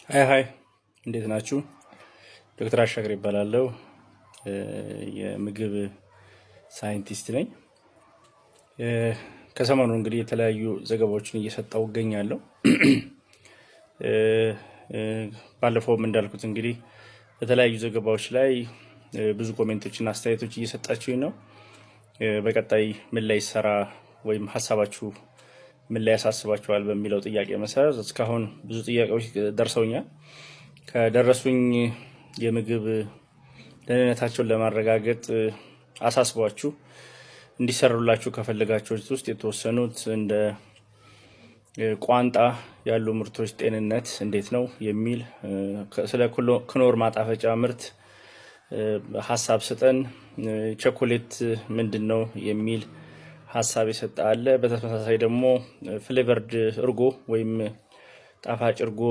ሃይ እንዴት ናችሁ? ዶክተር አሻገር ይባላለሁ። የምግብ ሳይንቲስት ነኝ። ከሰሞኑ እንግዲህ የተለያዩ ዘገባዎችን እየሰጠው እገኛለሁ። ባለፈውም እንዳልኩት እንግዲህ በተለያዩ ዘገባዎች ላይ ብዙ ኮሜንቶችና አስተያየቶች እየሰጣችሁኝ ነው። በቀጣይ ምን ላይ ሰራ ወይም ሀሳባችሁ ምን ላይ ያሳስባችኋል በሚለው ጥያቄ መሰረት እስካሁን ብዙ ጥያቄዎች ደርሰውኛል። ከደረሱኝ የምግብ ደህንነታቸውን ለማረጋገጥ አሳስቧችሁ እንዲሰሩላችሁ ከፈለጋችሁት ውስጥ የተወሰኑት እንደ ቋንጣ ያሉ ምርቶች ጤንነት እንዴት ነው የሚል፣ ስለ ክኖር ማጣፈጫ ምርት ሀሳብ ስጠን፣ ቸኮሌት ምንድን ነው የሚል ሀሳብ የሰጠ አለ። በተመሳሳይ ደግሞ ፍሌቨርድ እርጎ ወይም ጣፋጭ እርጎ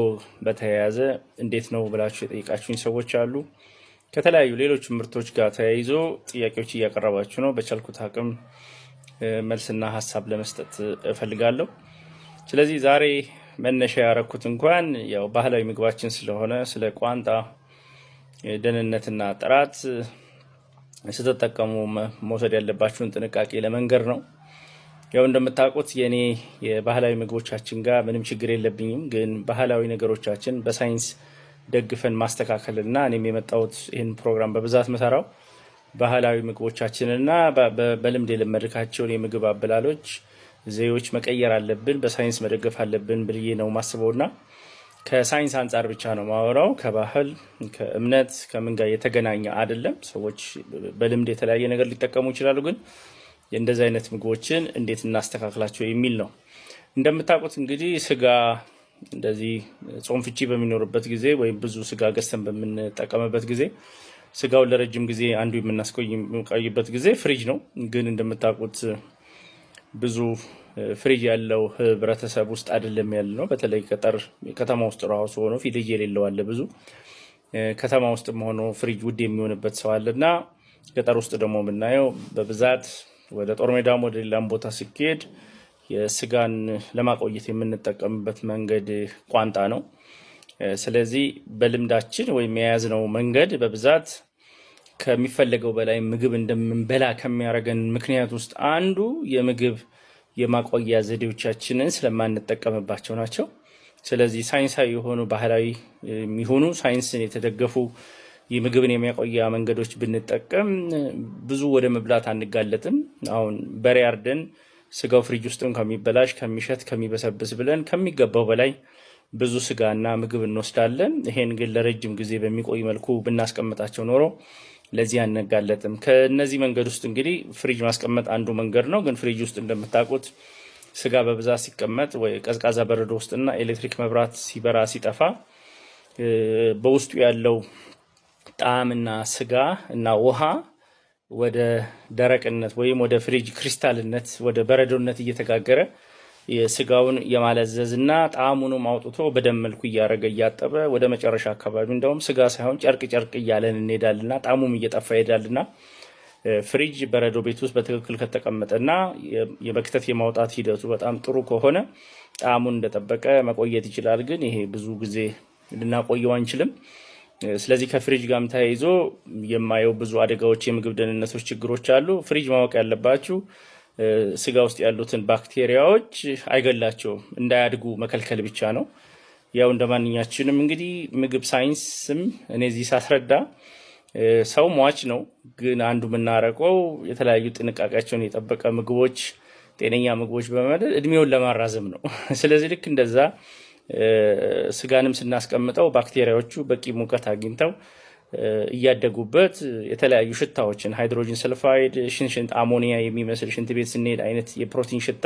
በተያያዘ እንዴት ነው ብላችሁ የጠየቃችሁኝ ሰዎች አሉ። ከተለያዩ ሌሎች ምርቶች ጋር ተያይዞ ጥያቄዎች እያቀረባችሁ ነው። በቻልኩት አቅም መልስና ሀሳብ ለመስጠት እፈልጋለሁ። ስለዚህ ዛሬ መነሻ ያረኩት እንኳን ያው ባህላዊ ምግባችን ስለሆነ ስለ ቋንጣ ደህንነትና ጥራት ስትጠቀሙ መውሰድ ያለባችሁን ጥንቃቄ ለመንገር ነው። ያው እንደምታውቁት የኔ የባህላዊ ምግቦቻችን ጋር ምንም ችግር የለብኝም፣ ግን ባህላዊ ነገሮቻችን በሳይንስ ደግፈን ማስተካከልና እኔም የመጣሁት ይህን ፕሮግራም በብዛት መሰራው ባህላዊ ምግቦቻችንና በልምድ የለመድካቸውን የምግብ አበላሎች ዘዴዎች መቀየር አለብን፣ በሳይንስ መደገፍ አለብን ብዬ ነው ማስበውና ከሳይንስ አንጻር ብቻ ነው ማወራው። ከባህል ከእምነት ከምን ጋር የተገናኘ አይደለም። ሰዎች በልምድ የተለያየ ነገር ሊጠቀሙ ይችላሉ፣ ግን እንደዚህ አይነት ምግቦችን እንዴት እናስተካክላቸው የሚል ነው። እንደምታውቁት እንግዲህ ስጋ እንደዚህ ጾም ፍቺ በሚኖርበት ጊዜ ወይም ብዙ ስጋ ገዝተን በምንጠቀምበት ጊዜ ስጋውን ለረጅም ጊዜ አንዱ የምናስቆይበት ጊዜ ፍሪጅ ነው። ግን እንደምታውቁት ብዙ ፍሪጅ ያለው ህብረተሰብ ውስጥ አይደለም ያለ ነው። በተለይ ከተማ ውስጥ ራሱ ሆኖ ፍሪጅ የሌለው አለ። ብዙ ከተማ ውስጥ ሆኖ ፍሪጅ ውድ የሚሆንበት ሰው አለና ገጠር ውስጥ ደግሞ የምናየው በብዛት ወደ ጦር ሜዳም ወደ ሌላም ቦታ ሲኬድ የስጋን ለማቆየት የምንጠቀምበት መንገድ ቋንጣ ነው። ስለዚህ በልምዳችን ወይም የያዝነው መንገድ በብዛት ከሚፈለገው በላይ ምግብ እንደምንበላ ከሚያደርገን ምክንያት ውስጥ አንዱ የምግብ የማቆያ ዘዴዎቻችንን ስለማንጠቀምባቸው ናቸው። ስለዚህ ሳይንሳዊ የሆኑ ባህላዊ የሚሆኑ ሳይንስን የተደገፉ የምግብን የሚያቆያ መንገዶች ብንጠቀም ብዙ ወደ መብላት አንጋለጥም። አሁን በሬ አርደን ስጋው ፍሪጅ ውስጥም ከሚበላሽ ከሚሸት ከሚበሰብስ ብለን ከሚገባው በላይ ብዙ ስጋና ምግብ እንወስዳለን። ይሄን ግን ለረጅም ጊዜ በሚቆይ መልኩ ብናስቀምጣቸው ኖሮ ለዚህ አንጋለጥም። ከነዚህ መንገድ ውስጥ እንግዲህ ፍሪጅ ማስቀመጥ አንዱ መንገድ ነው። ግን ፍሪጅ ውስጥ እንደምታውቁት ስጋ በብዛት ሲቀመጥ ወይ ቀዝቃዛ በረዶ ውስጥና ኤሌክትሪክ መብራት ሲበራ ሲጠፋ በውስጡ ያለው ጣዕምና ስጋ እና ውሃ ወደ ደረቅነት ወይም ወደ ፍሪጅ ክሪስታልነት ወደ በረዶነት እየተጋገረ የስጋውን የማለዘዝና ጣዕሙንም አውጥቶ በደም መልኩ እያረገ እያጠበ ወደ መጨረሻ አካባቢ እንደውም ስጋ ሳይሆን ጨርቅ እያለን እንሄዳልና ጣዕሙም እየጠፋ ይሄዳልና ፍሪጅ በረዶ ቤት ውስጥ በትክክል ከተቀመጠና የመክተት የማውጣት ሂደቱ በጣም ጥሩ ከሆነ ጣዕሙን እንደጠበቀ መቆየት ይችላል። ግን ይሄ ብዙ ጊዜ ልናቆየው አንችልም። ስለዚህ ከፍሪጅ ጋርም ተያይዞ የማየው ብዙ አደጋዎች፣ የምግብ ደህንነቶች ችግሮች አሉ። ፍሪጅ ማወቅ ያለባችሁ ስጋ ውስጥ ያሉትን ባክቴሪያዎች አይገላቸውም፣ እንዳያድጉ መከልከል ብቻ ነው። ያው እንደማንኛችንም እንግዲህ ምግብ ሳይንስም እኔ እዚህ ሳስረዳ ሰው ሟች ነው። ግን አንዱ የምናረቀው የተለያዩ ጥንቃቄያቸውን የጠበቀ ምግቦች፣ ጤነኛ ምግቦች በመመደብ እድሜውን ለማራዘም ነው። ስለዚህ ልክ እንደዛ ስጋንም ስናስቀምጠው ባክቴሪያዎቹ በቂ ሙቀት አግኝተው እያደጉበት የተለያዩ ሽታዎችን ሃይድሮጅን ሰልፋይድ፣ ሽንት አሞኒያ የሚመስል ሽንት ቤት ስንሄድ አይነት የፕሮቲን ሽታ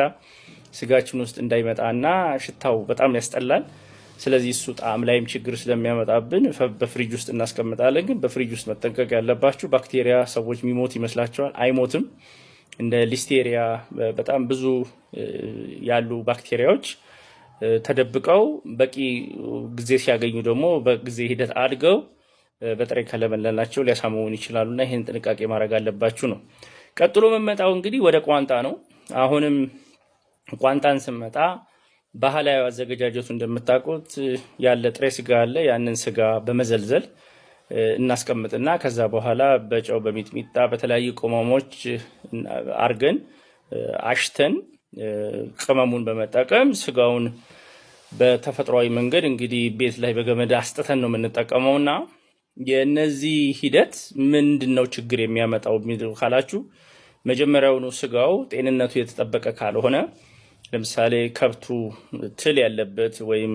ስጋችን ውስጥ እንዳይመጣና ሽታው በጣም ያስጠላል። ስለዚህ እሱ ጣዕም ላይም ችግር ስለሚያመጣብን በፍሪጅ ውስጥ እናስቀምጣለን። ግን በፍሪጅ ውስጥ መጠንቀቅ ያለባችሁ ባክቴሪያ ሰዎች የሚሞት ይመስላቸዋል፣ አይሞትም። እንደ ሊስቴሪያ በጣም ብዙ ያሉ ባክቴሪያዎች ተደብቀው በቂ ጊዜ ሲያገኙ ደግሞ በጊዜ ሂደት አድገው በጥሬ ከለመለላቸው ሊያሳመውን ይችላሉና ይህን ጥንቃቄ ማድረግ አለባችሁ ነው። ቀጥሎ መመጣው እንግዲህ ወደ ቋንጣ ነው። አሁንም ቋንጣን ስመጣ ባህላዊ አዘገጃጀቱ እንደምታውቁት ያለ ጥሬ ስጋ አለ። ያንን ስጋ በመዘልዘል እናስቀምጥና ከዛ በኋላ በጨው በሚጥሚጣ በተለያዩ ቅመሞች አርገን አሽተን ቅመሙን በመጠቀም ስጋውን በተፈጥሯዊ መንገድ እንግዲህ ቤት ላይ በገመድ አስጥተን ነው የምንጠቀመውና የነዚህ ሂደት ምንድነው ችግር የሚያመጣው ካላችሁ መጀመሪያውኑ ስጋው ጤንነቱ የተጠበቀ ካልሆነ ለምሳሌ ከብቱ ትል ያለበት ወይም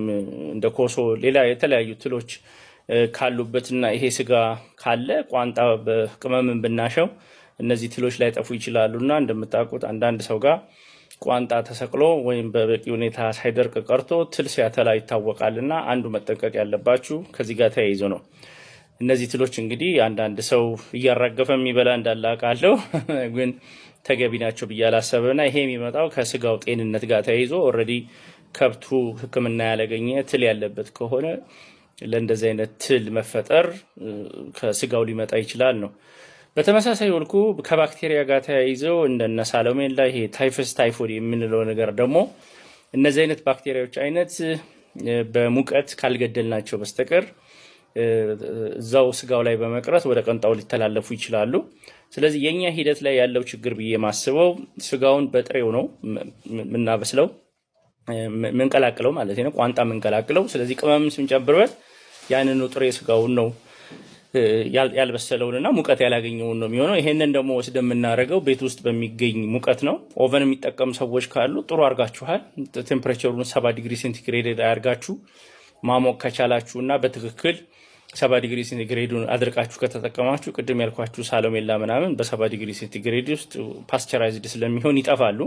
እንደ ኮሶ ሌላ የተለያዩ ትሎች ካሉበትና ይሄ ስጋ ካለ ቋንጣ በቅመምን ብናሸው እነዚህ ትሎች ላይ ጠፉ ይችላሉና እንደምታውቁት አንዳንድ ሰው ጋር ቋንጣ ተሰቅሎ ወይም በበቂ ሁኔታ ሳይደርቅ ቀርቶ ትል ሲያተላ ይታወቃልና አንዱ መጠንቀቅ ያለባችሁ ከዚህ ጋር ተያይዞ ነው። እነዚህ ትሎች እንግዲህ አንዳንድ ሰው እያራገፈ የሚበላ እንዳለ አውቃለሁ፣ ግን ተገቢ ናቸው ብዬ አላሰብና ይሄ የሚመጣው ከስጋው ጤንነት ጋር ተያይዞ ኦልሬዲ ከብቱ ሕክምና ያላገኘ ትል ያለበት ከሆነ ለእንደዚህ አይነት ትል መፈጠር ከስጋው ሊመጣ ይችላል ነው። በተመሳሳይ መልኩ ከባክቴሪያ ጋር ተያይዘው እንደነ ሳሎሜላ ይሄ ታይፈስ ታይፎይድ የምንለው ነገር ደግሞ እነዚህ አይነት ባክቴሪያዎች አይነት በሙቀት ካልገደልናቸው በስተቀር እዛው ስጋው ላይ በመቅረት ወደ ቀንጣው ሊተላለፉ ይችላሉ። ስለዚህ የኛ ሂደት ላይ ያለው ችግር ብዬ ማስበው ስጋውን በጥሬው ነው ምናበስለው ምንቀላቅለው ማለት ነው፣ ቋንጣ ምንቀላቅለው። ስለዚህ ቅመም ስንጨምርበት ያንን ጥሬ ስጋውን ነው ያልበሰለውንና ሙቀት ያላገኘውን ነው የሚሆነው። ይሄንን ደግሞ ወስደን የምናደርገው ቤት ውስጥ በሚገኝ ሙቀት ነው። ኦቨን የሚጠቀሙ ሰዎች ካሉ ጥሩ አድርጋችኋል። ቴምፕሬቸሩን 70 ዲግሪ ሴንቲግሬድ አድርጋችሁ ማሞቅ ከቻላችሁና በትክክል 70 ዲግሪ ሴንቲግሬዱን አድርቃችሁ ከተጠቀማችሁ ቅድም ያልኳችሁ ሳሎሜላ ምናምን በ70 ዲግሪ ሴንቲግሬድ ውስጥ ፓስቸራይዝድ ስለሚሆን ይጠፋሉ።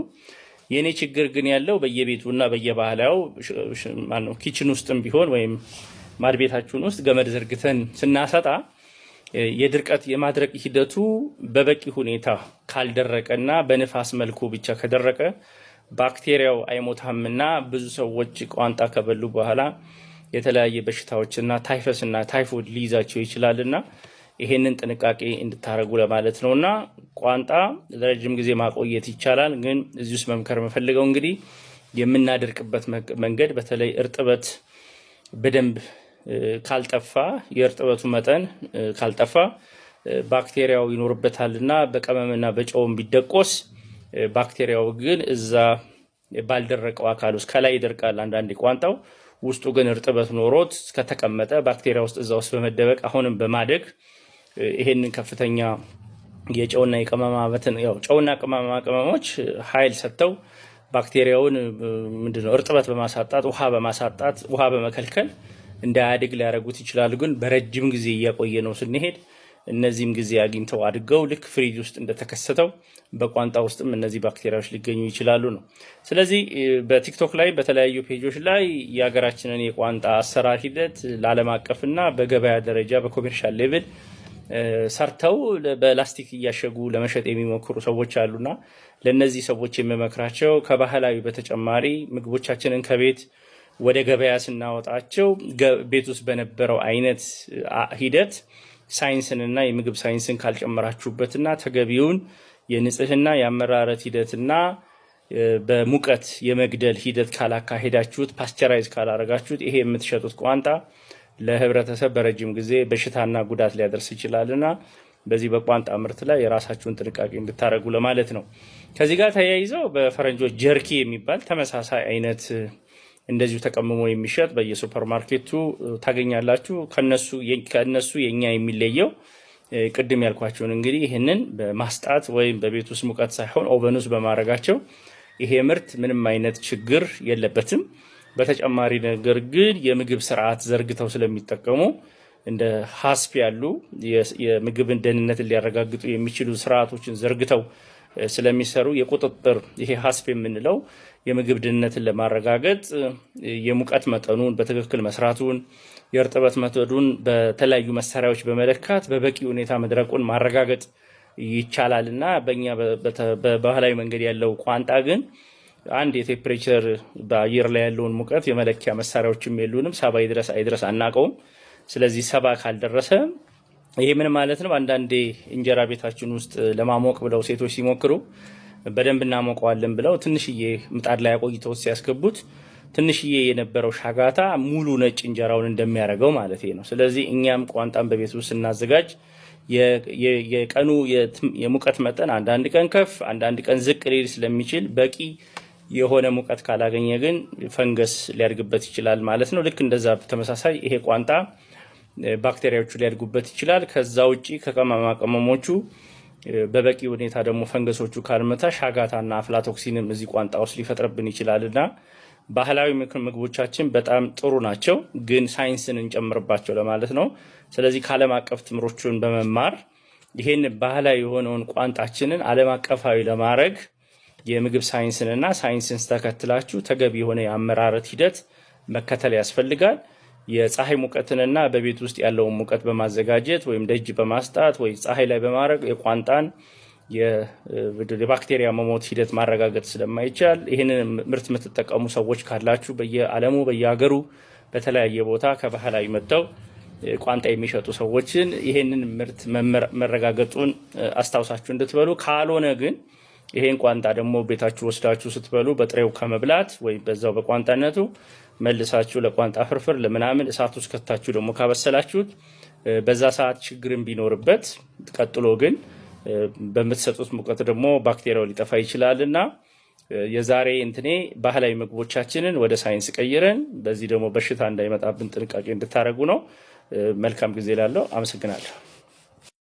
የኔ ችግር ግን ያለው በየቤቱና በየባህላው ኪችን ውስጥም ቢሆን ወይም ማድቤታችሁን ውስጥ ገመድ ዘርግተን ስናሰጣ የድርቀት የማድረቅ ሂደቱ በበቂ ሁኔታ ካልደረቀና በንፋስ መልኩ ብቻ ከደረቀ ባክቴሪያው አይሞታምና ብዙ ሰዎች ቋንጣ ከበሉ በኋላ የተለያየ በሽታዎችና ታይፈስና ታይፎይድ ሊይዛቸው ይችላልና ይሄንን ጥንቃቄ እንድታረጉ ለማለት ነውና ቋንጣ ለረጅም ጊዜ ማቆየት ይቻላል። ግን እዚህ ውስጥ መምከር የምፈልገው እንግዲህ የምናደርቅበት መንገድ በተለይ እርጥበት በደንብ ካልጠፋ የእርጥበቱ መጠን ካልጠፋ ባክቴሪያው ይኖርበታልና በቀመምና በጨውም ቢደቆስ ባክቴሪያው ግን እዛ ባልደረቀው አካል ውስጥ ከላይ ይደርቃል። አንዳንድ ቋንጣው ውስጡ ግን እርጥበት ኖሮት ከተቀመጠ ባክቴሪያ ውስጥ እዛ ውስጥ በመደበቅ አሁንም በማደግ ይሄንን ከፍተኛ የጨውና የቅመማ መጠን ያው ጨውና ቅመሞች ኃይል ሰጥተው ባክቴሪያውን ምንድነው እርጥበት በማሳጣት ውሃ በመከልከል እንዳያድግ ሊያደርጉት ይችላሉ። ግን በረጅም ጊዜ እያቆየ ነው ስንሄድ እነዚህም ጊዜ አግኝተው አድገው ልክ ፍሪጅ ውስጥ እንደተከሰተው በቋንጣ ውስጥም እነዚህ ባክቴሪያዎች ሊገኙ ይችላሉ ነው። ስለዚህ በቲክቶክ ላይ በተለያዩ ፔጆች ላይ የሀገራችንን የቋንጣ አሰራር ሂደት ለዓለም አቀፍና በገበያ ደረጃ በኮሜርሻል ሌቭል ሰርተው በላስቲክ እያሸጉ ለመሸጥ የሚሞክሩ ሰዎች አሉና ለነዚህ ሰዎች የሚመክራቸው ከባህላዊ በተጨማሪ ምግቦቻችንን ከቤት ወደ ገበያ ስናወጣቸው ቤት ውስጥ በነበረው አይነት ሂደት ሳይንስንና የምግብ ሳይንስን ካልጨመራችሁበትና ተገቢውን የንጽህና የአመራረት ሂደትና በሙቀት የመግደል ሂደት ካላካሄዳችሁት ፓስቸራይዝ ካላረጋችሁት ይሄ የምትሸጡት ቋንጣ ለህብረተሰብ በረጅም ጊዜ በሽታና ጉዳት ሊያደርስ ይችላልና በዚህ በቋንጣ ምርት ላይ የራሳችሁን ጥንቃቄ እንድታረጉ ለማለት ነው። ከዚህ ጋር ተያይዘው በፈረንጆች ጀርኪ የሚባል ተመሳሳይ አይነት እንደዚሁ ተቀምሞ የሚሸጥ በየሱፐርማርኬቱ ታገኛላችሁ። ከነሱ የኛ የሚለየው ቅድም ያልኳችሁን እንግዲህ ይህንን በማስጣት ወይም በቤት ውስጥ ሙቀት ሳይሆን ኦቨን ውስጥ በማድረጋቸው ይሄ ምርት ምንም አይነት ችግር የለበትም። በተጨማሪ ነገር ግን የምግብ ስርዓት ዘርግተው ስለሚጠቀሙ እንደ ሀስፕ ያሉ የምግብን ደህንነትን ሊያረጋግጡ የሚችሉ ስርዓቶችን ዘርግተው ስለሚሰሩ የቁጥጥር ይሄ ሀስፕ የምንለው የምግብ ደህንነትን ለማረጋገጥ የሙቀት መጠኑን በትክክል መስራቱን የእርጥበት መጠኑን በተለያዩ መሳሪያዎች በመለካት በበቂ ሁኔታ መድረቁን ማረጋገጥ ይቻላልና በእኛ በባህላዊ መንገድ ያለው ቋንጣ ግን አንድ የቴምፕሬቸር በአየር ላይ ያለውን ሙቀት የመለኪያ መሳሪያዎችም የሉንም። 70 ይድረስ አይድረስ አናውቀውም። ስለዚህ 70 ካልደረሰ ይሄ ምን ማለት ነው? አንዳንዴ እንጀራ ቤታችን ውስጥ ለማሞቅ ብለው ሴቶች ሲሞክሩ በደንብ እናሞቀዋለን ብለው ትንሽዬ ምጣድ ላይ አቆይተው ሲያስገቡት ትንሽዬ የነበረው ሻጋታ ሙሉ ነጭ እንጀራውን እንደሚያደርገው ማለት ነው። ስለዚህ እኛም ቋንጣን በቤት ውስጥ ስናዘጋጅ የቀኑ የሙቀት መጠን አንዳንድ ቀን ከፍ አንዳንድ ቀን ዝቅ ሊል ስለሚችል በቂ የሆነ ሙቀት ካላገኘ ግን ፈንገስ ሊያድግበት ይችላል ማለት ነው። ልክ እንደዛ ተመሳሳይ ይሄ ቋንጣ ባክቴሪያዎቹ ሊያድጉበት ይችላል። ከዛ ውጪ ከቅመማ ቅመሞቹ በበቂ ሁኔታ ደግሞ ፈንገሶቹ ካልመታ ሻጋታና አፍላቶክሲንም እዚህ ቋንጣ ውስጥ ሊፈጥርብን ይችላልና ባህላዊ ምግቦቻችን በጣም ጥሩ ናቸው፣ ግን ሳይንስን እንጨምርባቸው ለማለት ነው። ስለዚህ ከዓለም አቀፍ ትምህርቶችን በመማር ይሄን ባህላዊ የሆነውን ቋንጣችንን ዓለም አቀፋዊ ለማድረግ የምግብ ሳይንስንና ሳይንስን ተከትላችሁ ተገቢ የሆነ የአመራረት ሂደት መከተል ያስፈልጋል። የፀሐይ ሙቀትንና በቤት ውስጥ ያለውን ሙቀት በማዘጋጀት ወይም ደጅ በማስጣት ወይ ፀሐይ ላይ በማድረግ የቋንጣን የባክቴሪያ መሞት ሂደት ማረጋገጥ ስለማይቻል ይህንን ምርት የምትጠቀሙ ሰዎች ካላችሁ በየዓለሙ በየሀገሩ በተለያየ ቦታ ከባህላዊ መጥተው ቋንጣ የሚሸጡ ሰዎችን ይህንን ምርት መረጋገጡን አስታውሳችሁ እንድትበሉ፣ ካልሆነ ግን ይሄን ቋንጣ ደግሞ ቤታችሁ ወስዳችሁ ስትበሉ በጥሬው ከመብላት ወይም በዛው በቋንጣነቱ መልሳችሁ ለቋንጣ ፍርፍር ለምናምን እሳት ውስጥ ከታችሁ ደግሞ ካበሰላችሁት በዛ ሰዓት ችግርን ቢኖርበት ቀጥሎ ግን በምትሰጡት ሙቀት ደግሞ ባክቴሪያው ሊጠፋ ይችላልና የዛሬ እንትኔ ባህላዊ ምግቦቻችንን ወደ ሳይንስ ቀይረን በዚህ ደግሞ በሽታ እንዳይመጣብን ጥንቃቄ እንድታረጉ ነው። መልካም ጊዜ ላለው አመሰግናለሁ።